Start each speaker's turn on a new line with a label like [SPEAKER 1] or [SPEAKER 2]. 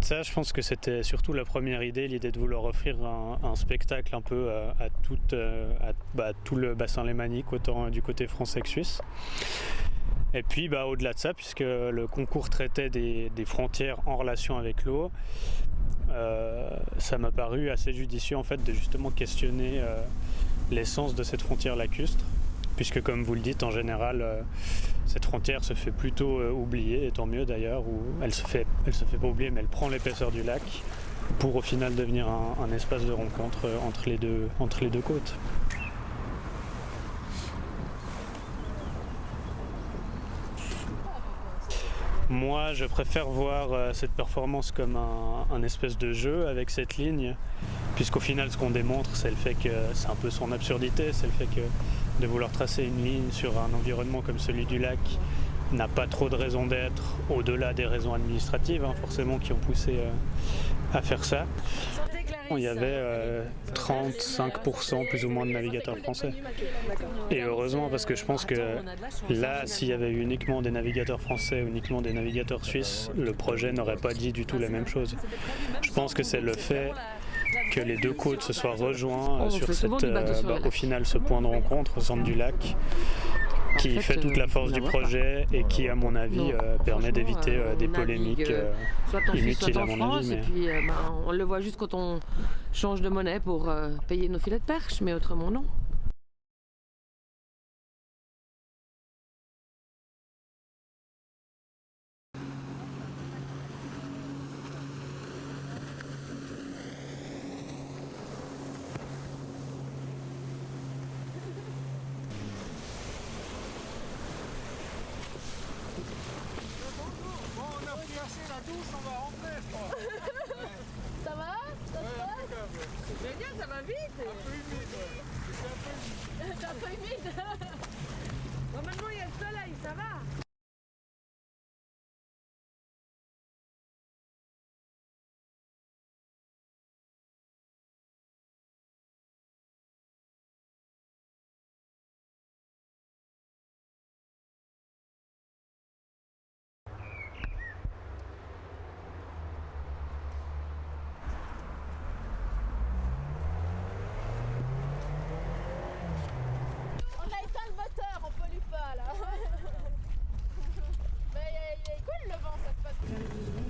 [SPEAKER 1] ça, je pense que c'était surtout la première idée, l'idée de vouloir offrir un spectacle un peu à tout le bassin lémanique, autant du côté français que suisse. Et puis au-delà de ça, puisque le concours traitait des frontières en relation avec l'eau, ça m'a paru assez judicieux en fait de justement questionner l'essence de cette frontière lacustre, puisque comme vous le dites, en général, cette frontière se fait plutôt oublier, et tant mieux d'ailleurs, ou elle se fait pas oublier, mais elle prend l'épaisseur du lac pour au final devenir un espace de rencontre entre les deux côtes. Moi, je préfère voir cette performance comme un espèce de jeu avec cette ligne, puisqu'au final, ce qu'on démontre, c'est le fait que c'est un peu son absurdité, c'est le fait que de vouloir tracer une ligne sur un environnement comme celui du lac n'a pas trop de raison d'être, au-delà des raisons administratives, forcément, qui ont poussé à faire ça. Il y avait 35% plus ou moins de navigateurs français. Et heureusement, parce que je pense que là, s'il y avait eu uniquement des navigateurs français, uniquement des navigateurs suisses, le projet n'aurait pas dit du tout la même chose. Je pense que c'est le fait que les deux côtes se soient rejoints sur au final ce point de rencontre au centre du lac, qui fait toute la force du projet et qui, à mon avis, permet d'éviter des polémiques inutiles à mon avis.
[SPEAKER 2] Et puis, on le voit juste quand on change de monnaie pour payer nos filets de perche, mais autrement non.
[SPEAKER 3] On va rentrer, je crois.
[SPEAKER 4] Ça va? Ça se passe?
[SPEAKER 2] C'est génial, ça va vite.
[SPEAKER 3] Un peu humide, ouais.
[SPEAKER 4] C'est un peu humide.
[SPEAKER 2] Bon, maintenant il y a le soleil, ça va.
[SPEAKER 4] On pollue pas là. Mais il est cool le vent, ça se passe.